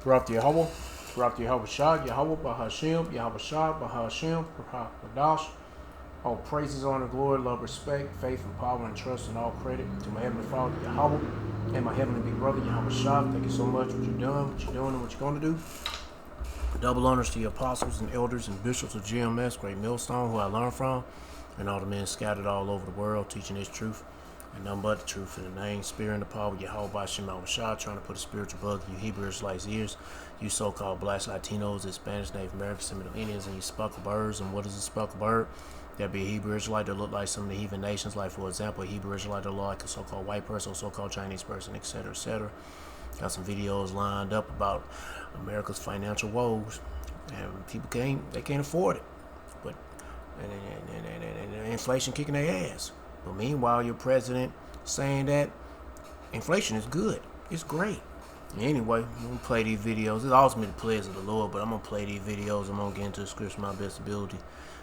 Barak Yahweh, Barak Yahweh Shah, Yahweh Bahashim, Yahweh Shah, Bahashim, Barak Badash. All praises, honor, glory, love, respect, faith, and power, and trust, and all credit to my Heavenly Father, Yahweh, and my Heavenly Big Brother, Yahweh Shah. Thank you so much for what you're doing, and what you're going to do. Double honors to your apostles and elders and bishops of GMS, Great Millstone, who I learned from, and all the men scattered all over the world teaching this truth, and none but the truth. In the name, spirit, and the power of Yahweh Bashim Shah, trying to put a spiritual bug in you Hebrew Israelites' ears, you so-called blacks, Latinos, and Spanish, Native Americans, and Middle Indians, and you speckled birds. And what is a speckled bird? That'd be a Hebrew Israelite that look like some of the heathen nations, like, for example, a Hebrew Israelite that look like a so-called white person or so-called Chinese person, etc., etc. Got some videos lined up about America's financial woes, and people can't afford it. But and inflation kicking their ass. But meanwhile, your president saying that inflation is good, it's great. Anyway, I'm gonna play these videos. It's ultimately the pleasure of the Lord, but I'm gonna play these videos. I'm gonna get into the scripture my best ability.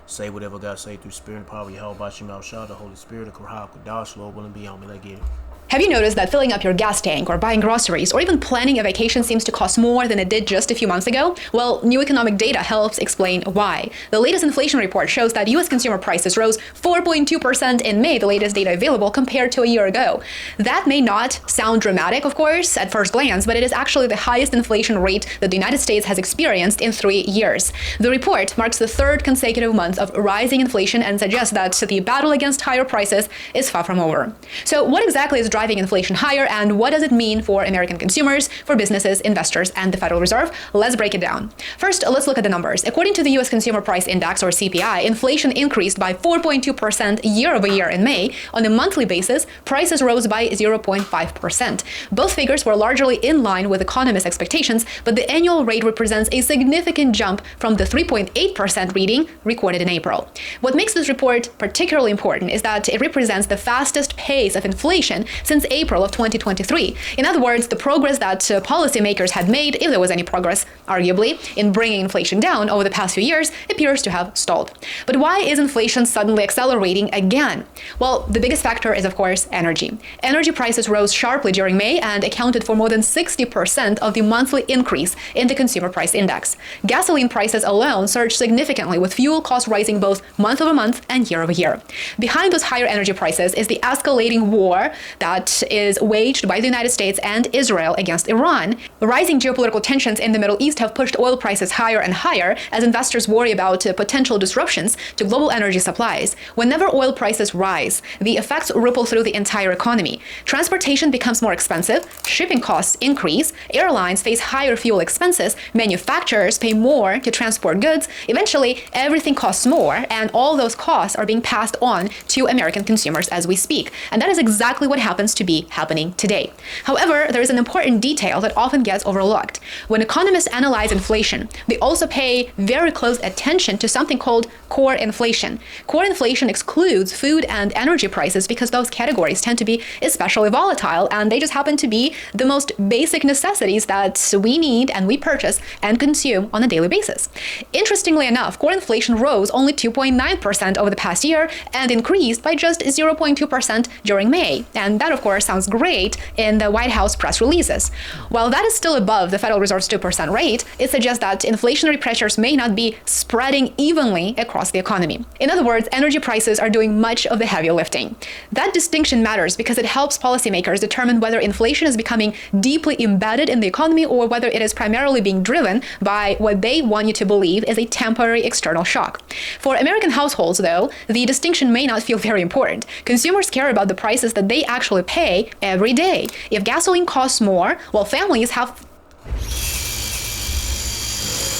Say whatever God say through spirit and power. Yahweh Bashim Shah, the Holy Spirit, the Kurah, Kudash, Lord willing be on me. Let's get it. Have you noticed that filling up your gas tank or buying groceries or even planning a vacation seems to cost more than it did just a few months ago? Well, new economic data helps explain why. The latest inflation report shows that U.S. consumer prices rose 4.2% in May, the latest data available, compared to a year ago. That may not sound dramatic, of course, at first glance, but it is actually the highest inflation rate that the United States has experienced in 3 years. The report marks the third consecutive month of rising inflation and suggests that the battle against higher prices is far from over. So what exactly is driving inflation higher, and what does it mean for American consumers, for businesses, investors, and the Federal Reserve? Let's break it down. First, let's look at the numbers. According to the U.S. Consumer Price Index, or CPI, inflation increased by 4.2% year over year in May. On a monthly basis, prices rose by 0.5%. Both figures were largely in line with economists' expectations, but the annual rate represents a significant jump from the 3.8% reading recorded in April. What makes this report particularly important is that it represents the fastest pace of inflation since April of 2023. In other words, the progress that policymakers had made, if there was any progress, arguably, in bringing inflation down over the past few years, appears to have stalled. But why is inflation suddenly accelerating again? Well, the biggest factor is, of course, energy. Energy prices rose sharply during May and accounted for more than 60% of the monthly increase in the Consumer Price Index. Gasoline prices alone surged significantly, with fuel costs rising both month over month and year over year. Behind those higher energy prices is the escalating war that is waged by the United States and Israel against Iran. Rising geopolitical tensions in the Middle East have pushed oil prices higher and higher as investors worry about potential disruptions to global energy supplies. Whenever oil prices rise, the effects ripple through the entire economy. Transportation becomes more expensive, shipping costs increase, airlines face higher fuel expenses, manufacturers pay more to transport goods. Eventually, everything costs more, and all those costs are being passed on to American consumers as we speak. And that is exactly what happens to be happening today. However, there is an important detail that often gets overlooked. When economists analyze inflation, they also pay very close attention to something called core inflation. Core inflation excludes food and energy prices because those categories tend to be especially volatile, and they just happen to be the most basic necessities that we need and we purchase and consume on a daily basis. Interestingly enough, core inflation rose only 2.9% over the past year and increased by just 0.2% during May. And that, of course, sounds great in the White House press releases. While that is still above the Federal Reserve's 2% rate, it suggests that inflationary pressures may not be spreading evenly across the economy. In other words, energy prices are doing much of the heavy lifting. That distinction matters because it helps policymakers determine whether inflation is becoming deeply embedded in the economy or whether it is primarily being driven by what they want you to believe is a temporary external shock. For American households, though, the distinction may not feel very important. Consumers care about the prices that they actually pay every day. If gasoline costs more, well, families have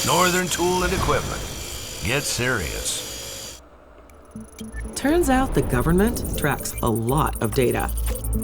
Northern Tool and Equipment. Get serious. Turns out the government tracks a lot of data,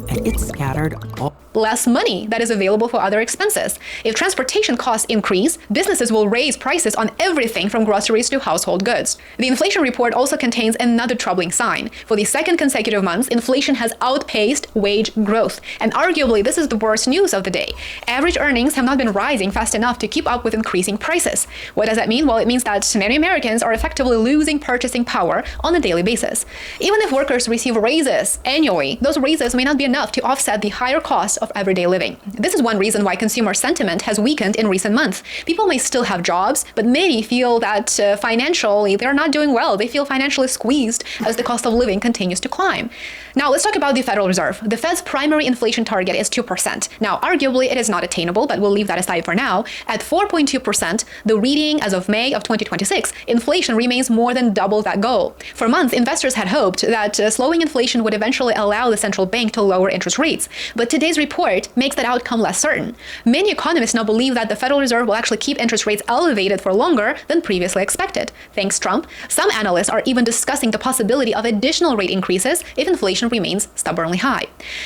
and it's scattered all less money that is available for other expenses. If transportation costs increase, businesses will raise prices on everything from groceries to household goods. The inflation report also contains another troubling sign. For the second consecutive month, inflation has outpaced wage growth. And arguably, this is the worst news of the day. Average earnings have not been rising fast enough to keep up with increasing prices. What does that mean? Well, it means that many Americans are effectively losing purchasing power on a daily basis. Even if workers receive raises annually, those raises may not be enough to offset the higher costs of everyday living. This is one reason why consumer sentiment has weakened in recent months. People may still have jobs, but many feel that financially they're not doing well. They feel financially squeezed as the cost of living continues to climb. Now, let's talk about the Federal Reserve. The Fed's primary inflation target is 2%. Now, arguably, it is not attainable, but we'll leave that aside for now. At 4.2%, the reading as of May of 2026, inflation remains more than double that goal. For months, investors had hoped that slowing inflation would eventually allow the central bank to lower interest rates. But today's report makes that outcome less certain. Many economists now believe that the Federal Reserve will actually keep interest rates elevated for longer than previously expected. Thanks Trump, some analysts are even discussing the possibility of additional rate increases if inflation remains stubbornly high.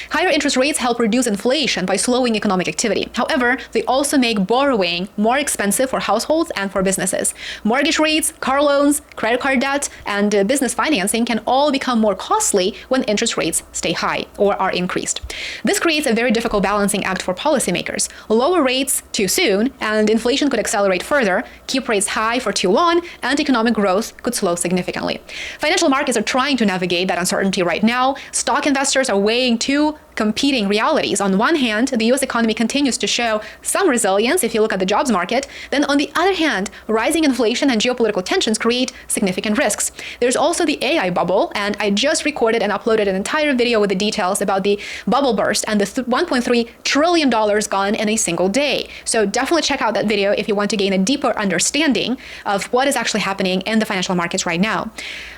Higher interest rates help reduce inflation by slowing economic activity. However, they also make borrowing more expensive for households and for businesses. Mortgage rates, car loans, credit card debt, and business financing can all become more costly when interest rates stay high or are increased. This creates a very difficult balancing act for policymakers. Lower rates too soon, and inflation could accelerate further. Keep rates high for too long, and economic growth could slow significantly. Financial markets are trying to navigate that uncertainty right now. Stock investors are weighing two competing realities. On one hand, the U.S. economy continues to show some resilience if you look at the jobs market. Then on the other hand, rising inflation and geopolitical tensions create significant risks. There's also the AI bubble, and I just recorded and uploaded an entire video with the details about the bubble burst and the $1.3 trillion gone in a single day. So definitely check out that video if you want to gain a deeper understanding of what is actually happening in the financial markets right now.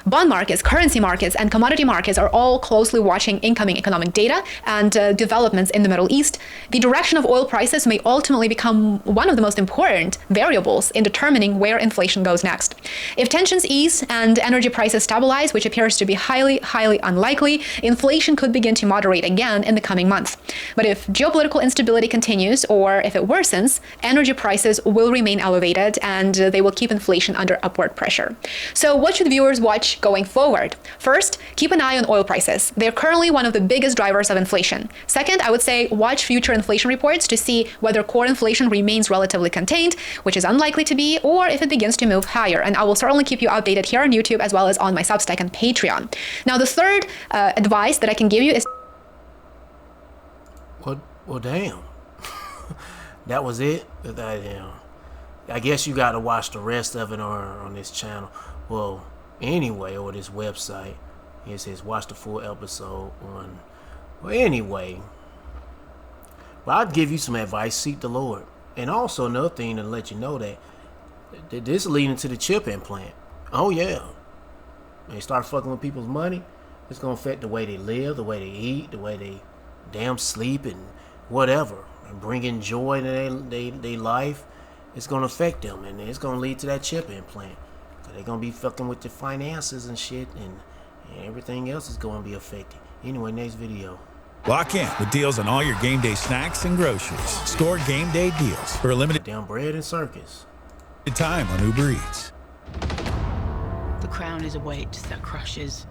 Bond markets, currency markets, and commodity markets are all closely watching incoming economic data and developments in the Middle East. The direction of oil prices may ultimately become one of the most important variables in determining where inflation goes next. If tensions ease and energy prices stabilize, which appears to be highly unlikely, inflation could begin to moderate again in the coming months. But if geopolitical instability continues or if it worsens, energy prices will remain elevated and they will keep inflation under upward pressure. So what should viewers watch going forward? First, keep an eye on oil prices. They're currently one of the biggest drivers of inflation. Second, I would say watch future inflation reports to see whether core inflation remains relatively contained, which is unlikely to be, or if it begins to move higher. And I will certainly keep you updated here on YouTube as well as on my Substack and Patreon. Now, the third advice that I can give you is... Well, damn. That was it? I guess you got to watch the rest of it on this channel. Well, anyway, or this website. It says watch the full episode on... Well, anyway, I'd give you some advice. Seek the Lord. And also another thing to let you know that this is leading to the chip implant. Oh, yeah. When they start fucking with people's money, it's going to affect the way they live, the way they eat, the way they damn sleep and whatever. And bringing joy to their life. It's going to affect them. And it's going to lead to that chip implant. So they're going to be fucking with their finances and shit. And everything else is going to be affected. Anyway, next video. Lock in with deals on all your game day snacks and groceries. Store game day deals for a limited Damn bread and circus. time on Uber Eats. The crown is a weight that crushes.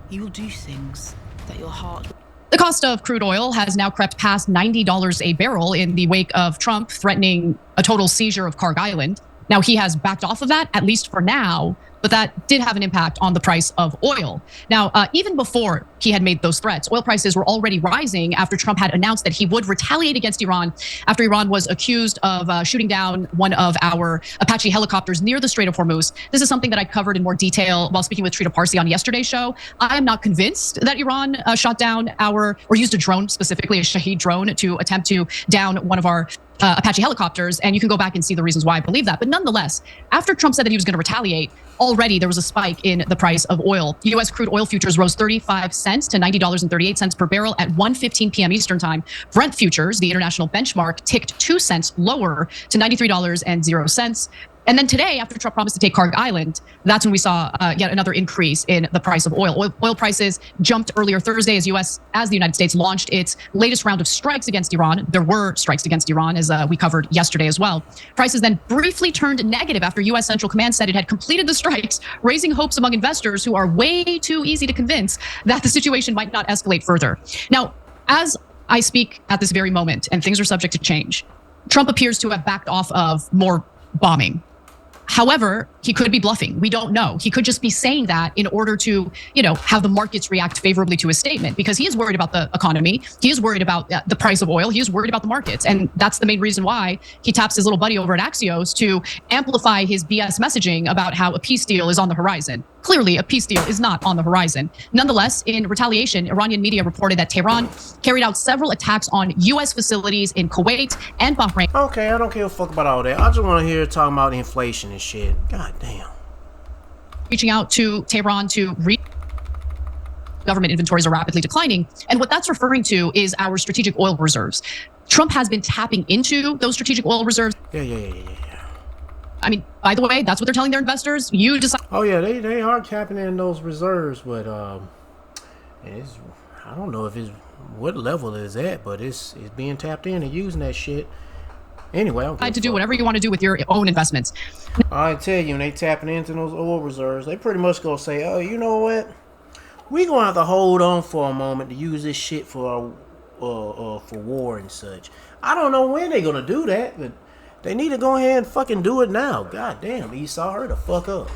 You will do things that your heart... The cost of crude oil has now crept past $90 a barrel in the wake of Trump threatening a total seizure of Kharg Island. Now, he has backed off of that, at least for now, but that did have an impact on the price of oil. Now, even before he had made those threats, oil prices were already rising after Trump had announced that he would retaliate against Iran after Iran was accused of shooting down one of our Apache helicopters near the Strait of Hormuz. This is something that I covered in more detail while speaking with Trita Parsi on yesterday's show. I am not convinced that Iran shot down or used a drone, specifically a Shahed drone, to attempt to down one of our Apache helicopters, and you can go back and see the reasons why I believe that. But nonetheless, after Trump said that he was going to retaliate, already there was a spike in the price of oil. U.S. crude oil futures rose 35 cents to $90.38 per barrel at 1:15 p.m. Eastern time. Brent futures, the international benchmark, ticked 2 cents lower to $93.00. And then today, after Trump promised to take Kharg Island, that's when we saw yet another increase in the price of oil. Oil prices jumped earlier Thursday as the United States launched its latest round of strikes against Iran. There were strikes against Iran, as we covered yesterday as well. Prices then briefly turned negative after U.S. Central Command said it had completed the strikes, raising hopes among investors who are way too easy to convince that the situation might not escalate further. Now, as I speak at this very moment, and things are subject to change, Trump appears to have backed off of more bombing. However, he could be bluffing. We don't know. He could just be saying that in order to, have the markets react favorably to his statement, because he is worried about the economy. He is worried about the price of oil. He is worried about the markets. And that's the main reason why he taps his little buddy over at Axios to amplify his BS messaging about how a peace deal is on the horizon. Clearly, a peace deal is not on the horizon. Nonetheless, in retaliation, Iranian media reported that Tehran carried out several attacks on U.S. facilities in Kuwait and Bahrain. Okay, I don't give a fuck about all that. I just want to hear talking about inflation and shit. God damn. Reaching out to Tehran to government inventories are rapidly declining. And what that's referring to is our strategic oil reserves. Trump has been tapping into those strategic oil reserves. Yeah. I mean, by the way, that's what they're telling their investors. You decide. Oh yeah, they are tapping in those reserves, but I don't know if it's what level it is at, but it's being tapped in and using that shit. Anyway, I to do whatever you want to do with your own investments. I tell you, when they tapping into those oil reserves, they pretty much gonna say, "Oh, you know what? We gonna have to hold on for a moment to use this shit for war and such." I don't know when they gonna do that, but they need to go ahead and fucking do it now. God damn, Esau, hurry the fuck up.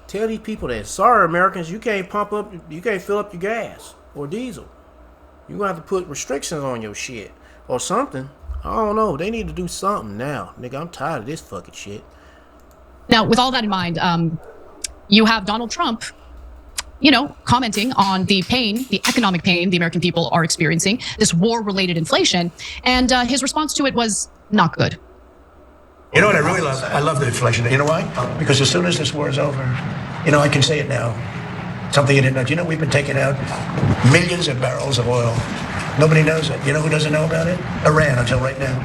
Tell these people that, sorry, Americans, you can't fill up your gas or diesel. You gonna have to put restrictions on your shit or something. I don't know. They need to do something now. Nigga, I'm tired of this fucking shit. Now, with all that in mind, you have Donald Trump, commenting on the economic pain the American people are experiencing, this war-related inflation, and his response to it was not good. You know what I really love? I love the inflation. You know why? Because as soon as this war is over, I can say it now. Something you didn't know. We've been taking out millions of barrels of oil. Nobody knows it. You know who doesn't know about it? Iran, until right now.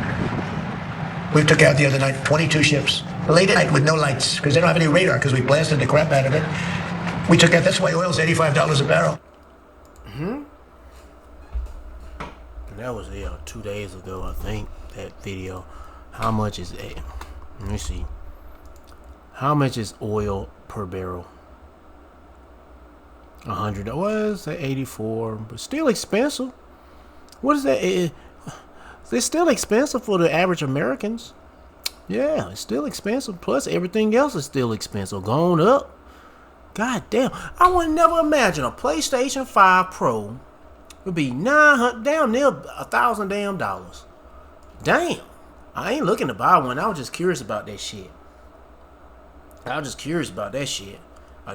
We took out the other night 22 ships. Late at night with no lights, because they don't have any radar, because we blasted the crap out of it. We took out, that's why oil's $85 a barrel. And that was 2 days ago, I think, that video. How much is it? Let me see. How much is oil per barrel? 100. Was that 84? But still expensive. What is that? It's still expensive for the average Americans. Yeah, it's still expensive. Plus everything else is still expensive. Going up. God damn. I would never imagine a PlayStation 5 Pro would be $900, down near $1,000 damn dollars. Damn. I ain't looking to buy one. I was just curious about that shit. A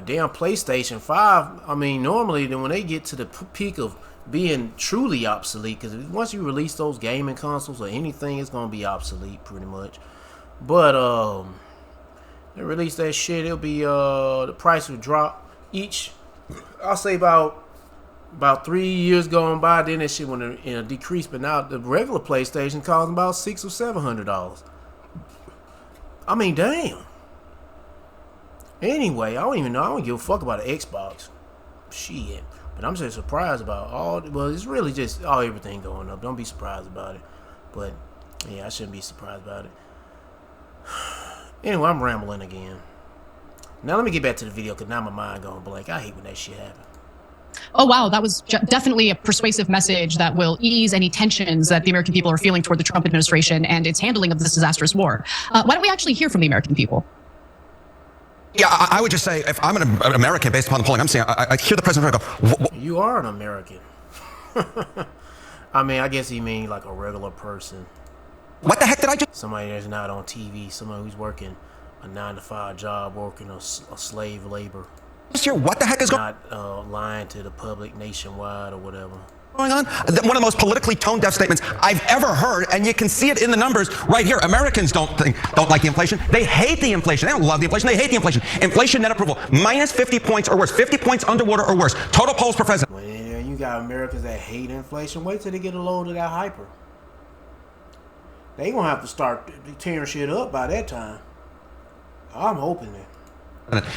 damn PlayStation 5. I mean, normally then when they get to the peak of being truly obsolete, because once you release those gaming consoles or anything, it's gonna be obsolete pretty much. But they release that shit, it'll be the price will drop each. I'll say about 3 years going by, then that shit went in a decrease. But now the regular PlayStation costs about $600 or $700. I mean, damn. Anyway, I don't give a fuck about an Xbox. Shit. But I'm just surprised about it's really just everything going up. Don't be surprised about it. But yeah, I shouldn't be surprised about it. Anyway, I'm rambling again. Now let me get back to the video, because now my mind going blank. I hate when that shit happens. Oh, wow. That was definitely a persuasive message that will ease any tensions that the American people are feeling toward the Trump administration and its handling of this disastrous war. Why don't we actually hear from the American people? Yeah, I would just say, if I'm an American, based upon the polling I'm seeing, I hear the president go, You are an American. I mean, I guess he mean like a regular person. What the heck did I just... Somebody that's not on TV, somebody who's working a 9-to-5 job, working a slave labor. What the heck is not lying to the public nationwide or whatever. Going on? One of the most politically tone-deaf statements I've ever heard, and you can see it in the numbers right here. Americans don't like the inflation. They hate the inflation. They don't love the inflation. They hate the inflation. Inflation net approval, minus 50 points or worse. 50 points underwater or worse. Total polls per president. Well, you got Americans that hate inflation. Wait till they get a load of that hyper. They gonna have to start tearing shit up by that time. I'm hoping that.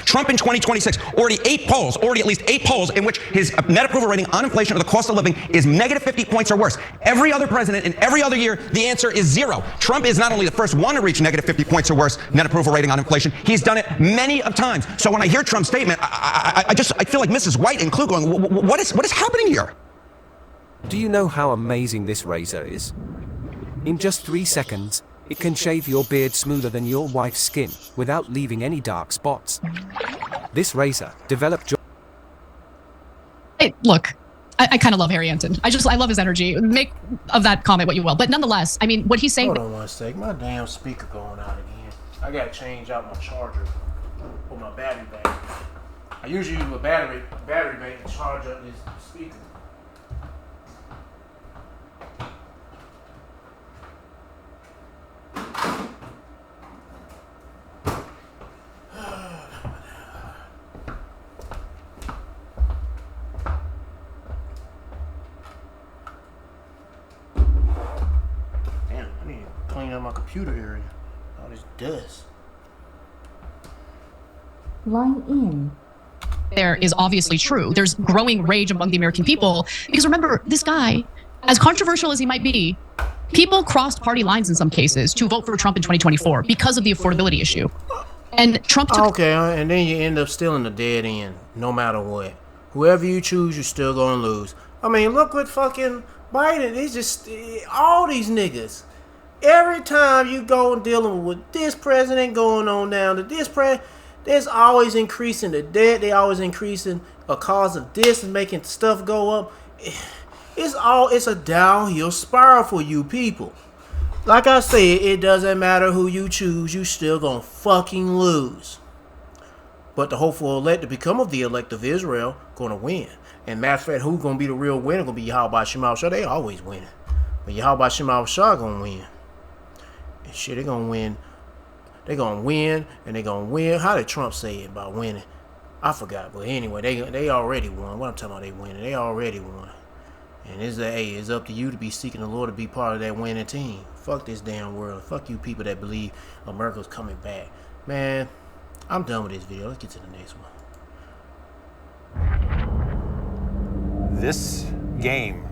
Trump in 2026, already at least eight polls in which his net approval rating on inflation or the cost of living is negative 50 points or worse. Every other president in every other year, the answer is 0. Trump is not only the first one to reach negative 50 points or worse net approval rating on inflation, he's done it many of times. So when I hear Trump's statement, I feel like Mrs. White and Klug going, what is happening here? Do you know how amazing this razor is? In just 3 seconds, It can shave your beard smoother than your wife's skin without leaving any dark spots. This razor developed Hey, look, I kind of love Harry Anton. I love his energy. Make of that comment what you will. But nonetheless, I mean, what he's saying... Hold on one sec. My damn speaker going out again. I gotta change out my charger for my battery bank. I usually use a battery bank to charge up this speaker. Damn, I need to clean up my computer area. All this dust. Line in. there is obviously true. There's growing rage among the American people because remember, this guy, as controversial as he might be, people crossed party lines in some cases to vote for Trump in 2024 because of the affordability issue. And Trump took... Okay, and then you end up still in the dead end, no matter what. Whoever you choose, you're still going to lose. I mean, look what fucking Biden, he's just, all these niggas. Every time you go dealing with this president going on down to this president, there's always increasing the debt. They always increasing a cause of this and making stuff go up. It's a downhill spiral for you people. Like I said, it doesn't matter who you choose, you still gonna fucking lose. But the hopeful elect to become of the elect of Israel gonna win. And matter of fact, who's gonna be the real winner? Gonna be Yahweh Shema Shah. They always winning. But Yahweh Shema Shah gonna win. And shit, they gonna win. They gonna win, and they gonna win. How did Trump say it about winning? I forgot. But anyway, they already won. What I'm talking about, they winning. They already won. And it's up to you to be seeking the Lord to be part of that winning team. Fuck this damn world. Fuck you people that believe America's coming back. Man, I'm done with this video. Let's get to the next one. This game,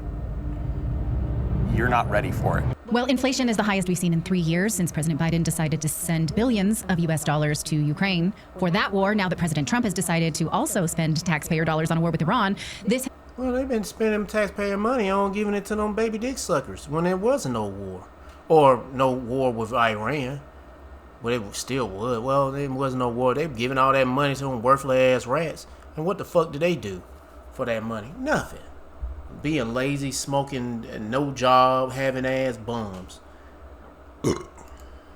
you're not ready for it. Well, inflation is the highest we've seen in 3 years since President Biden decided to send billions of U.S. dollars to Ukraine for that war. Now that President Trump has decided to also spend taxpayer dollars on a war with Iran, Well, they've been spending taxpayer money on giving it to them baby dick suckers when there wasn't no war. Or no war with Iran. But it still would. Well, there wasn't no war. They were giving all that money to them worthless ass rats. And what the fuck did they do for that money? Nothing. Being lazy, smoking, no job, having ass bums.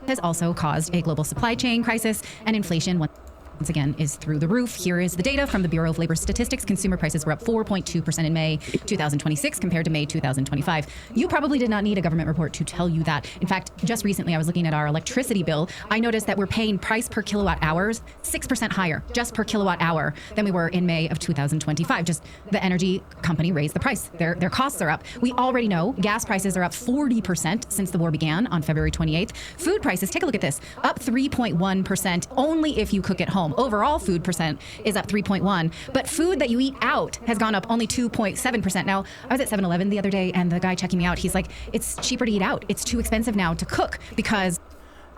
has also caused a global supply chain crisis, and inflation once again is through the roof. Here is the data from the Bureau of Labor Statistics. Consumer prices were up 4.2% in May 2026 compared to May 2025. You probably did not need a government report to tell you that. In fact, just recently I was looking at our electricity bill. I noticed that we're paying price per kilowatt hours 6% higher just per kilowatt hour than we were in May of 2025. Just the energy company raised the price. Their costs are up. We already know gas prices are up 40% since the war began on February 28th. Food prices, take a look at this, up 3.1% only if you cook at home. Overall food percent is up 3.1, but food that you eat out has gone up only 2.7%. Now, I was at 7-Eleven the other day and the guy checking me out, he's like, it's cheaper to eat out. It's too expensive now to cook because...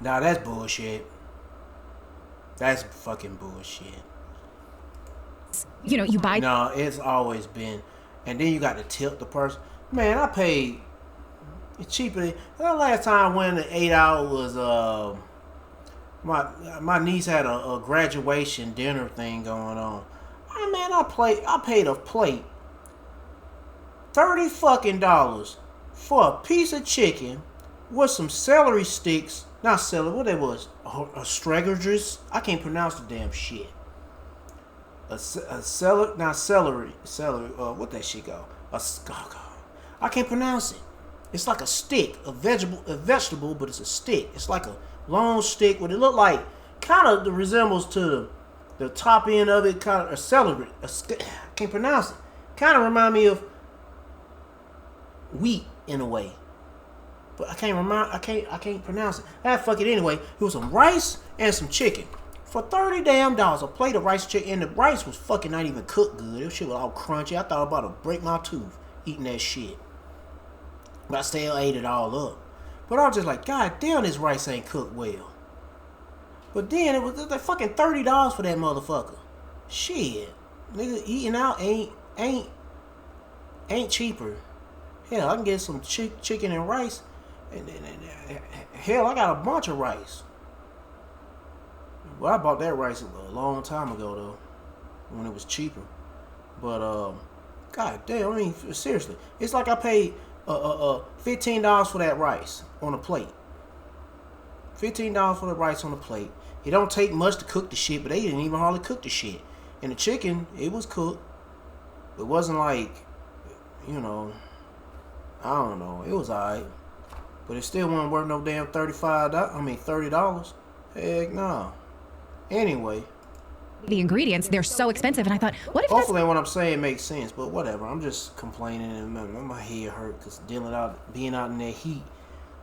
Nah, that's bullshit. That's fucking bullshit. You know, you buy... No, it's always been. And then you got to tilt the person. Man, I paid... It's cheaper. The last time I went to 8 out was... My niece had a graduation dinner thing going on. Man, I paid a plate $30 fucking for a piece of chicken with some celery sticks. Not celery, what it was? Astragalus? I can't pronounce the damn shit. Celery. What that shit go? I can't pronounce it. It's like a stick, a vegetable, but it's a stick. It's like a long stick. What it look like, kind of resembles to the top end of it, kind of a celery. I can't pronounce it. Kind of remind me of wheat in a way, but I can't pronounce it. Fuck it anyway. It was some rice and some chicken for $30 damn. A plate of rice chicken, and the rice was fucking not even cooked good. That shit was all crunchy. I thought I was about to break my tooth eating that shit, but I still ate it all up. But I was just like, God damn, this rice ain't cooked well. But then it was like fucking $30 for that motherfucker. Shit, nigga, eating out ain't cheaper. Hell, I can get some chicken and rice And hell, I got a bunch of rice. Well, I bought that rice a long time ago though, when it was cheaper. But god damn, I mean seriously, it's like I paid $15 for that rice on a plate. $15 for the rice on the plate. It don't take much to cook the shit, but they didn't even hardly cook the shit. And the chicken, it was cooked. It wasn't like, you know, I don't know. It was alright, but it still wasn't worth no damn $30. Heck no. Anyway, the ingredients, they're so expensive, and I thought, what if hopefully what I'm saying makes sense, but whatever. I'm just complaining, and my head hurt because being out in that heat,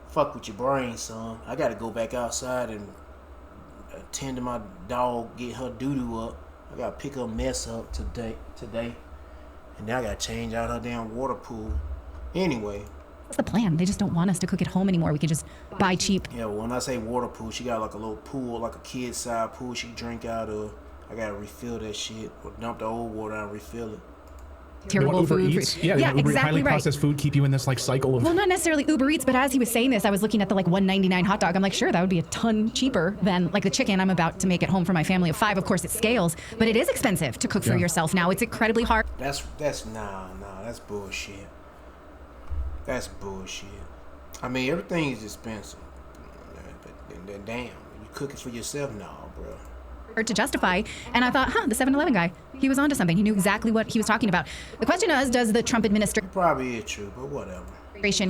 fuck with your brain, son. I gotta go back outside and attend to my dog, get her doo-doo up. I gotta pick her mess up today, and now I gotta change out her damn water pool. Anyway, what's the plan? They just don't want us to cook at home anymore. We can just buy cheap. Yeah, well, when I say water pool, she got like a little pool, like a kid's side pool she can drink out of. I gotta refill that shit, or dump the old water out and refill it. Terrible Uber food. Eats? Yeah, Uber, exactly highly right. processed food keep you in this like cycle of. Well, not necessarily Uber Eats, but as he was saying this, I was looking at the like $1.99 hot dog. I'm like, sure, that would be a ton cheaper than like the chicken I'm about to make at home for my family of 5. Of course, it scales, but it is expensive to cook for yourself now. It's incredibly hard. That's bullshit. That's bullshit. I mean, everything is expensive. But damn, you cook it for yourself now, bro. To justify, and I thought, the 7-Eleven guy, he was onto something. He knew exactly what he was talking about. The question is, does the Trump administration probably is true, but whatever.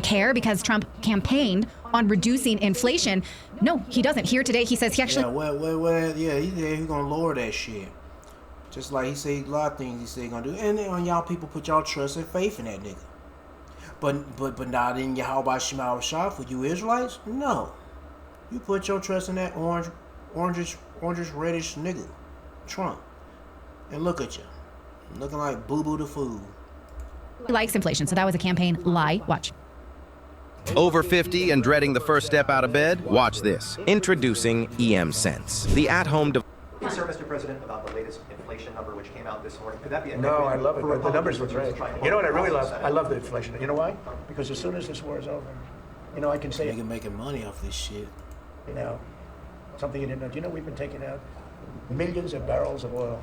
Care because Trump campaigned on reducing inflation? No, he doesn't. Here today, he says he actually. He's gonna lower that shit. Just like he said a lot of things he said he gonna do, and then y'all people put y'all trust and faith in that nigga. But not in Yahweh Shema Shah for you Israelites. No, you put your trust in that orangish reddish nigga, Trump. And look at you, looking like Boo Boo the Fool. He likes inflation, so that was a campaign lie. Watch. Over 50 and dreading the first step out of bed? Watch this. Introducing EM Sense, the at-home device. Sir, Mr. President, about the latest inflation number which came out this morning. Could that be a No, I love it. The numbers were great. You know what I really love? I love the inflation. You know why? Because as soon as this war is over, you know, I can say you're making money off this shit. You know, something you didn't know. Do you know we've been taking out millions of barrels of oil?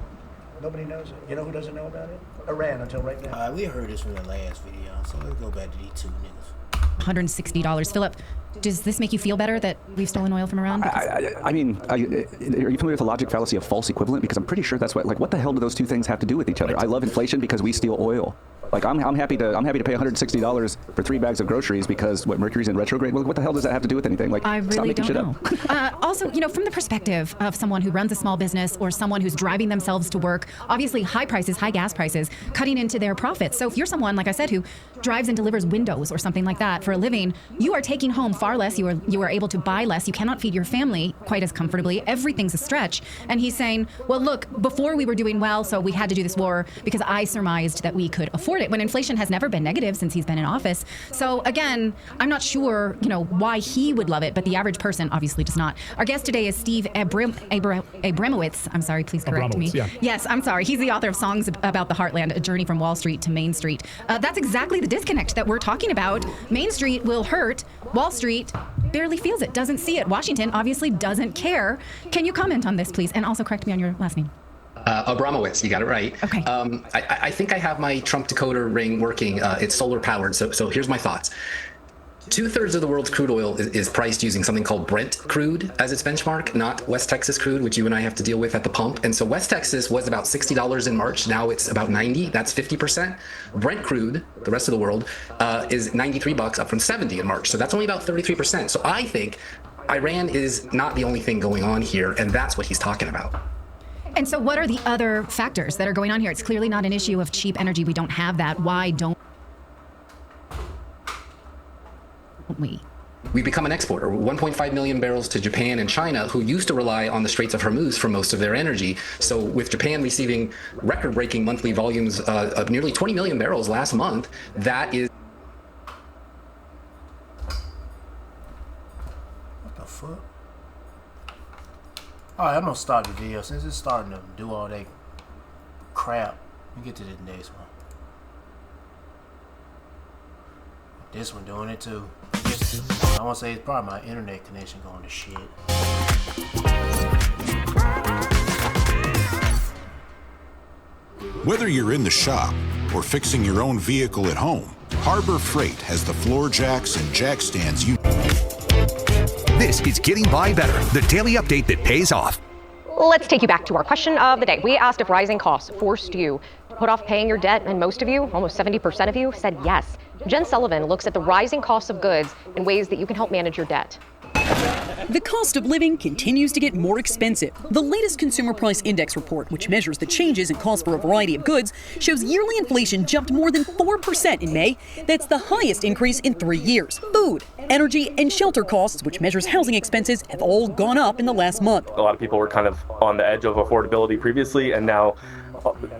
Nobody knows it. You know who doesn't know about it? Iran until right now. We heard this from the last video, so let's go back to these two niggas. $160. Philip, does this make you feel better that we've stolen oil from Iran? I mean, are you familiar with the logic fallacy of false equivalent? Because I'm pretty sure that's what the hell do those two things have to do with each other? I love inflation because we steal oil. Like I'm happy to pay $160 for 3 bags of groceries because Mercury's in retrograde. Well, what the hell does that have to do with anything? Like, I really stop making don't shit know. up. Also, from the perspective of someone who runs a small business or someone who's driving themselves to work, obviously high prices, high gas prices, cutting into their profits. So if you're someone, like I said, who drives and delivers windows or something like that for a living, you are taking home far less. You are able to buy less. You cannot feed your family quite as comfortably. Everything's a stretch. And he's saying, well, look, before we were doing well, so we had to do this war because I surmised that we could afford it, when inflation has never been negative since he's been in office. So again, I'm not sure, why he would love it, but the average person obviously does not. Our guest today is Steve Abramowitz. I'm sorry, please correct me. Yeah. Yes, I'm sorry. He's the author of Songs About the Heartland, A Journey from Wall Street to Main Street. That's exactly the disconnect that we're talking about. Main Street will hurt. Wall Street barely feels it, doesn't see it. Washington obviously doesn't care. Can you comment on this, please? And also correct me on your last name. Abramowitz, you got it right. Okay. I think I have my Trump decoder ring working. It's solar powered. So here's my thoughts. 2/3 of the world's crude oil is priced using something called Brent crude as its benchmark, not West Texas crude, which you and I have to deal with at the pump. And so West Texas was about $60 in March. Now it's about 90. That's 50%. Brent crude, the rest of the world, is $93, up from 70 in March. So that's only about 33%. So I think Iran is not the only thing going on here, and that's what he's talking about. And so what are the other factors that are going on here? It's clearly not an issue of cheap energy. We don't have that. Why don't we? We become an exporter. 1.5 million barrels to Japan and China, who used to rely on the Straits of Hormuz for most of their energy. So with Japan receiving record-breaking monthly volumes of nearly 20 million barrels last month, that is... What the fuck? Alright, I'm gonna start the video since it's starting to do all that crap. Let me get to the next one. This one doing it too. I want to say it's probably my internet connection going to shit. Whether you're in the shop or fixing your own vehicle at home, Harbor Freight has the floor jacks and jack stands you. This is Getting By Better, the daily update that pays off. Let's take you back to our question of the day. We asked if rising costs forced you to put off paying your debt, and most of you, almost 70% of you, said yes. Jen Sullivan looks at the rising costs of goods and ways that you can help manage your debt. The cost of living continues to get more expensive. The latest Consumer Price Index report, which measures the changes in cost for a variety of goods, shows yearly inflation jumped more than 4% in May. That's the highest increase in 3 years. Food, energy, and shelter costs, which measures housing expenses, have all gone up in the last month. A lot of people were kind of on the edge of affordability previously, and now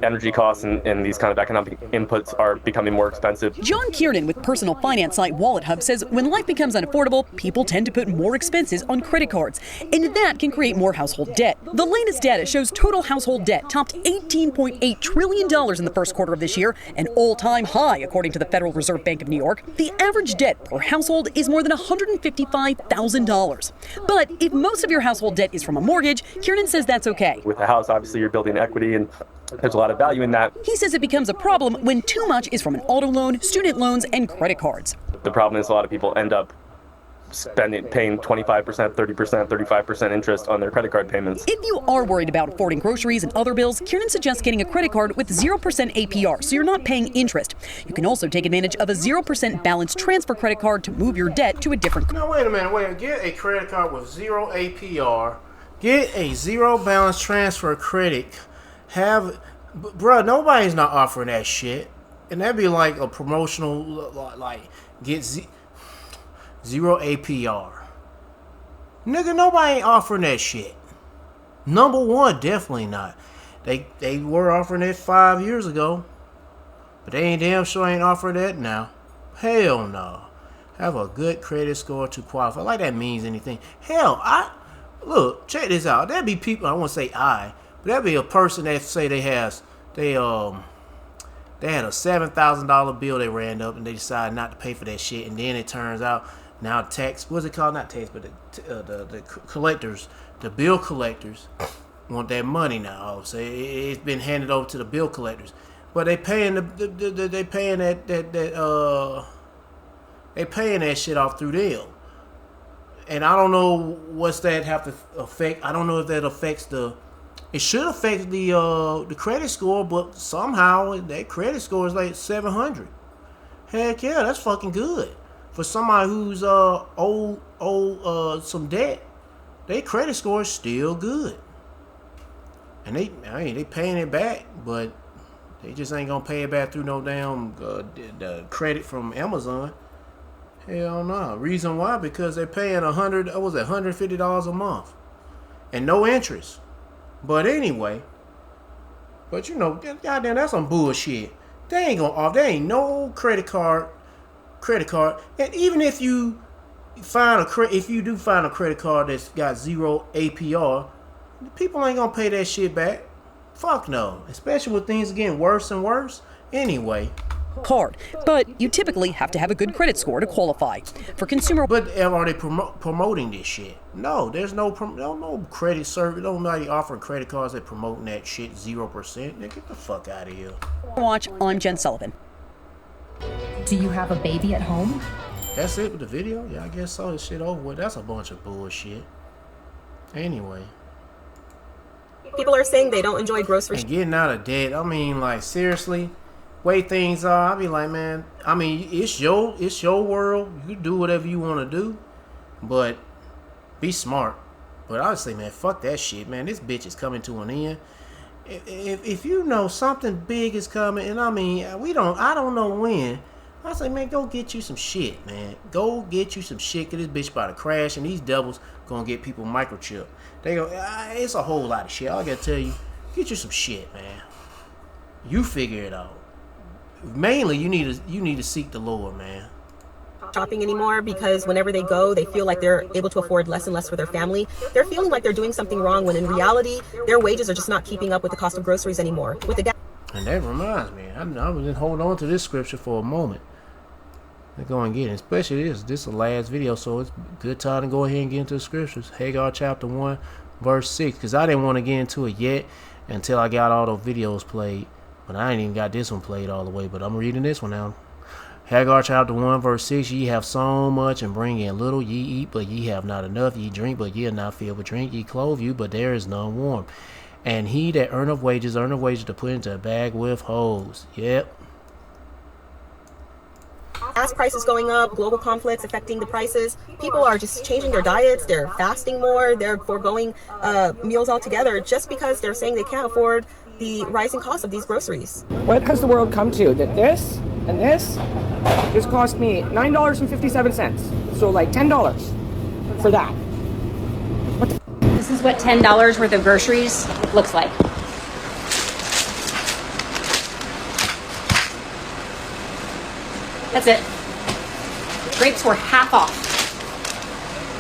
energy costs and these kind of economic inputs are becoming more expensive. John Kiernan with personal finance site Wallet Hub says when life becomes unaffordable, people tend to put more expenses on credit cards, and that can create more household debt. The latest data shows total household debt topped $18.8 trillion in the first quarter of this year, an all-time high according to the Federal Reserve Bank of New York. The average debt per household is more than $155,000. But if most of your household debt is from a mortgage, Kiernan says that's okay. With a house, obviously you're building equity, and there's a lot of value in that. He says it becomes a problem when too much is from an auto loan, student loans, and credit cards. The problem is a lot of people end up paying 25%, 30%, 35% interest on their credit card payments. If you are worried about affording groceries and other bills, Kiernan suggests getting a credit card with 0% APR, so you're not paying interest. You can also take advantage of a 0% balance transfer credit card to move your debt to a different... No, wait a minute. Get a credit card with 0 APR. Get a 0 balance transfer credit. Bruh, nobody's not offering that shit. And that'd be like a promotional, like, get 0 APR. Nigga, nobody ain't offering that shit. Number one, definitely not. They were offering it 5 years ago. But they ain't damn sure ain't offering that now. Hell no. Have a good credit score to qualify. Like that means anything. Hell, look, check this out. There'd be people, I won't say but that'd be a person that say they had a $7,000 bill they ran up and they decided not to pay for that shit, and then it turns out now what's it called? Not tax, but the collectors, the bill collectors want that money now. So it's been handed over to the bill collectors, but they paying they paying that shit off through them. And I don't know what's that have to affect. I don't know if that affects it should affect the credit score, but somehow that credit score is like 700. Heck yeah, that's fucking good. For somebody who's owed some debt, their credit score is still good. And they paying it back, but they just ain't gonna pay it back through no damn the credit from Amazon. Hell no. Reason why? Because they're paying $150 a month, and no interest. But anyway, you know, goddamn, that's some bullshit. They ain't gonna off. There ain't no credit card, and even if you do find a credit card that's got 0 APR, people ain't gonna pay that shit back. Fuck no. Especially with things getting worse and worse. Anyway. Card, but you typically have to have a good credit score to qualify. For consumer... But are they promoting this shit? No, there's no credit service. Nobody offering credit cards that promoting that shit 0%. Nigga, get the fuck out of here. Watch, I'm Jen Sullivan. Do you have a baby at home? That's it with the video? Yeah, I guess so. This shit over with. That's a bunch of bullshit. Anyway. People are saying they don't enjoy grocery. And getting out of debt. I mean, like, seriously? Way things are, I be like, man, I mean, it's your world. You do whatever you want to do, but be smart. But I would say, man, fuck that shit, man. This bitch is coming to an end. If you know something big is coming, and I mean, I don't know when, I say, man, go get you some shit, man. Go get you some shit, cause this bitch about to crash, and these devils gonna get people microchip. It's a whole lot of shit. All I gotta tell you, get you some shit, man. You figure it out. Mainly, you need to seek the Lord, man. Shopping anymore, because whenever they go, they feel like they're able to afford less and less for their family. They're feeling like they're doing something wrong, when in reality, their wages are just not keeping up with the cost of groceries anymore. And that reminds me, I've been holding on to this scripture for a moment. Let's go and get it. Especially this is the last video, so it's a good time to go ahead and get into the scriptures. Hagar chapter 1, verse 6. Because I didn't want to get into it yet until I got all those videos played. But I ain't even got this one played all the way. But I'm reading this one now. Hagar chapter 1, verse 6. Ye have so much and bring in little. Ye eat, but ye have not enough. Ye drink, but ye are not filled with drink. Ye clothe you, but there is none warm. And he that earneth wages to put into a bag with holes. Yep. As prices going up, global conflicts affecting the prices, people are just changing their diets, they're fasting more, they're foregoing meals altogether just because they're saying they can't afford the rising cost of these groceries. What has the world come to? That this and this cost me $9.57. So like $10 for that. This is what $10 worth of groceries looks like. That's it. Grapes were half off.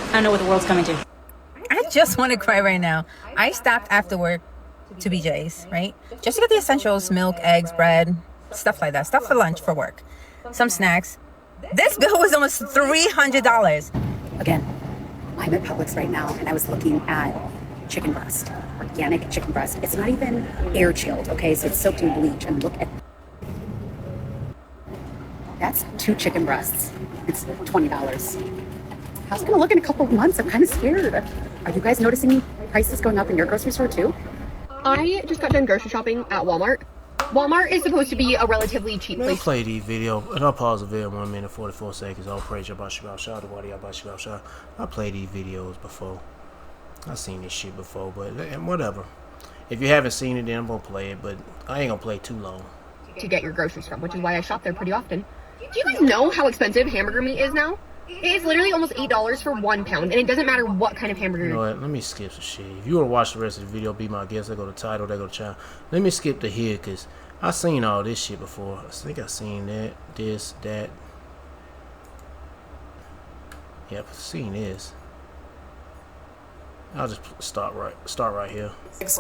I don't know what the world's coming to. I just want to cry right now. I stopped after work to BJ's, right? Just to get the essentials, milk, eggs, bread, stuff like that. Stuff for lunch, for work. Some snacks. This bill was almost $300. Again, I'm at Publix right now, and I was looking at chicken breast, organic chicken breast. It's not even air chilled, okay? So it's soaked in bleach, and look at that's 2 chicken breasts. It's $20. How's it gonna look in a couple of months? I'm kind of scared. Are you guys noticing prices going up in your grocery store too? I just got done grocery shopping at Walmart. Walmart is supposed to be a relatively cheap Let's place. play these video, and I'll pause the video 1 minute 44 seconds. I'll praise Yabashibashad. I played these videos before. I've seen this shit before, but whatever. If you haven't seen it, then I'm gonna play it, but I ain't gonna play too long. To get your groceries from, which is why I shop there pretty often. Do you guys know how expensive hamburger meat is now? It's literally almost $8 for 1 pound, and it doesn't matter what kind of hamburger. You know what? Let me skip some shit. If you want to watch the rest of the video, be my guest. They go to title, they go to channel. Let me skip to here, because I've seen all this shit before. I think I've seen that, this, that. Yep, I've seen this. I'll just start right here.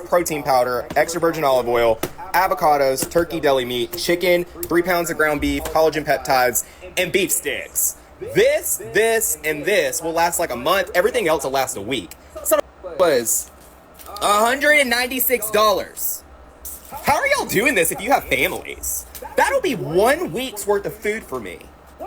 Protein powder, extra virgin olive oil, avocados, turkey deli meat, chicken, 3 pounds of ground beef, collagen peptides, and beef sticks. This, and this will last like a month. Everything else will last a week. So it was $196. How are y'all doing this if you have families? That'll be 1 week's worth of food for me.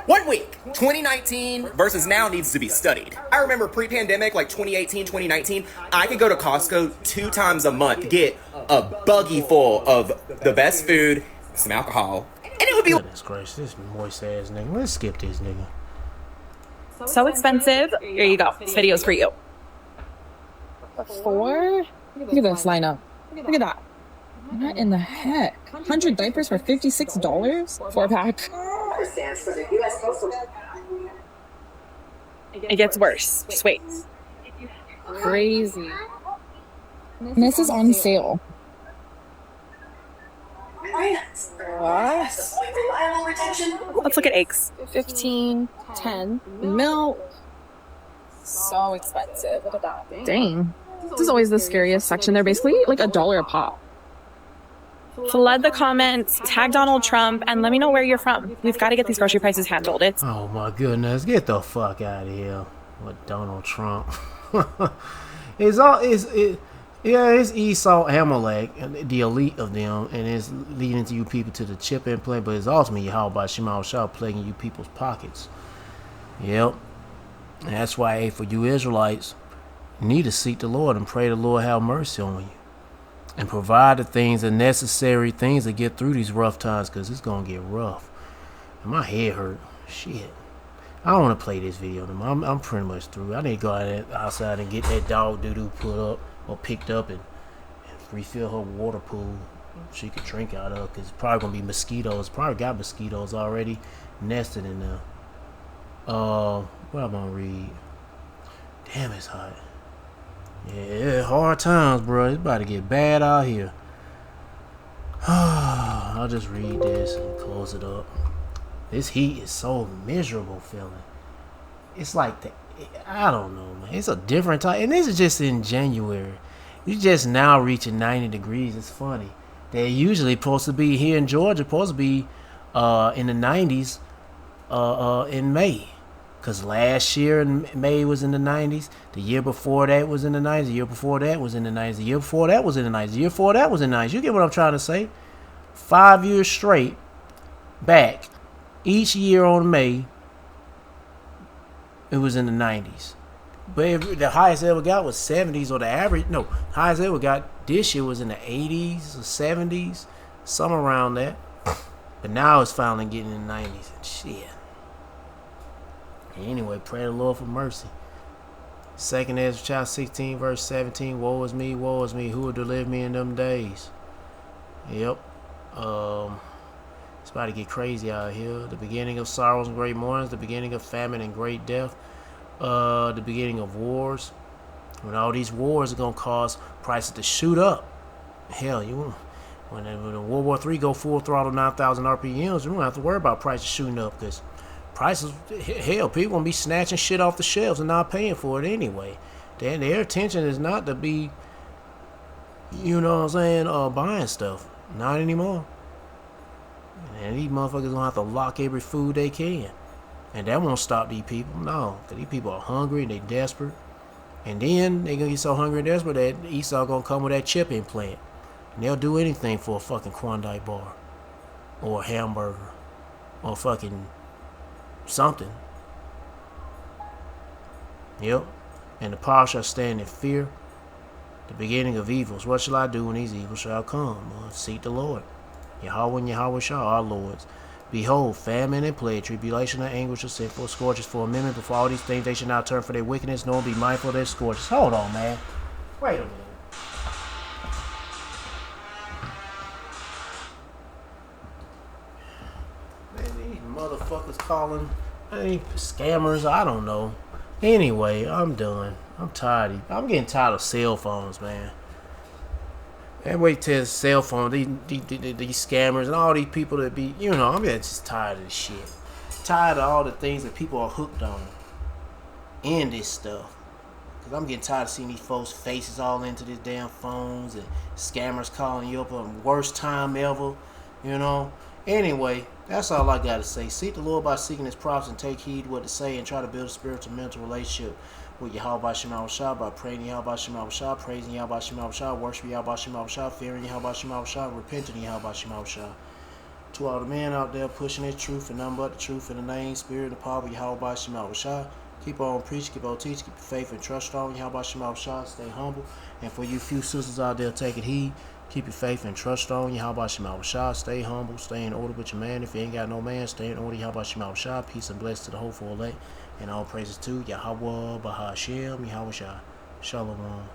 1 week. 2019 versus now needs to be studied. I remember pre-pandemic, like 2018, 2019, I could go to Costco 2 times a month, get a buggy full of the best food, some alcohol, and it would be... Goodness gracious, this moist ass nigga. Let's skip this nigga. So expensive. Here you go. This video's for you. 4? Look at this lineup. Look at that. What in the heck? 100 diapers for $56? 4-pack. It gets worse. Just wait. Crazy. And this is on sale. What? Let's look at eggs. 15, 10. Milk. So expensive. Look at that. Dang. This is always the scariest section. They're basically like $1 a pop. Flood the comments, tag Donald Trump, and let me know where you're from. We've got to get these grocery prices handled. It's Oh my goodness, get the fuck out of here with Donald Trump. It's Esau Amalek, the elite of them, and it's leading to you people to the chip and play, but it's ultimately Yahweh Shema Shah plaguing you people's pockets. Yep. And that's why, for you Israelites, you need to seek the Lord and pray the Lord have mercy on you. And provide the things, the necessary things to get through these rough times, because it's going to get rough. And my head hurt. Shit. I don't want to play this video anymore. I'm pretty much through. I need to go outside and get that dog doo-doo put up or picked up and refill her water pool she could drink out of, because it's probably going to be mosquitoes. Probably got mosquitoes already nested in there. What am I going to read? Damn, it's hot. Yeah, hard times, bro. It's about to get bad out here. I'll just read this and close it up. This heat is so miserable feeling. It's like, I don't know, man. It's a different time. And this is just in January. You just now reaching 90 degrees. It's funny. They're usually supposed to be here in Georgia, supposed to be in the 90s in May. Because last year in May was in the 90s. The year before that was in the 90s. The year before that was in the 90s. The year before that was in the 90s. The year before that was in the 90s. You get what I'm trying to say? 5 years straight back. Each year on May, it was in the 90s. But the highest I ever got was 70s, or the average. No, highest I ever got this year was in the 80s or 70s. Somewhere around that. But now it's finally getting in the 90s. And shit. Anyway, pray the Lord for mercy. 2nd Ezra chapter 16 verse 17. Woe is me, who will deliver me in them days? Yep. It's about to get crazy out here. The beginning of sorrows and great mournings, the beginning of famine and great death, the beginning of wars. When all these wars are gonna cause prices to shoot up. Hell, when World War III go full throttle 9,000 RPMs, you don't have to worry about prices shooting up, because prices, hell, people gonna be snatching shit off the shelves and not paying for it anyway. Their intention is not to be, you know what I'm saying, buying stuff. Not anymore. And these motherfuckers gonna have to lock every food they can. And that won't stop these people. No, because these people are hungry and they desperate. And then they gonna get so hungry and desperate that Esau gonna come with that chip implant. And they'll do anything for a fucking Klondike bar. Or a hamburger. Or fucking something. Yep. And the power shall stand in fear. The beginning of evils. What shall I do when these evils shall come? Seek the Lord. Yahweh and Yahweh shall our lords. Behold, famine and plague, tribulation and anguish, of sinful scourges for a minute. Before all these things they shall not turn for their wickedness, nor be mindful of their scourges. Hold on, man. Wait a minute. Man, these motherfuckers calling, scammers, I don't know. Anyway, I'm done. I'm tired. I'm getting tired of cell phones, man. Everybody tells cell phone, these scammers and all these people that be, you know, I'm just tired of this shit. Tired of all the things that people are hooked on. And this stuff. Because I'm getting tired of seeing these folks' faces all into these damn phones and scammers calling you up on the worst time ever, you know. Anyway, that's all I got to say. Seek the Lord by seeking his prophets and take heed what to say, and try to build a spiritual mental relationship with Yahweh Shema Shah by praying Yahweh Shema Shah, praising Yahweh Shema Shah, worshiping Yahweh Shema Shah, fearing Yahweh Shema Shah, repenting Yahweh Shema Shah. To all the men out there pushing their truth and nothing but the truth in the name, spirit, and the power of Yahweh Shema Shah. Keep on preaching, keep on teaching, keep your faith and trust strong. Yahweh Shema Shah, stay humble. And for you few sisters out there taking heed, keep your faith and trust strong. Yahweh Shema Shah, stay humble, stay in order with your man. If you ain't got no man, stay in order. Yahweh Shema Shah, peace and blessings to the hopeful elect. And all praises to Yahweh Bahashem, Yahweh Shah. Shalom.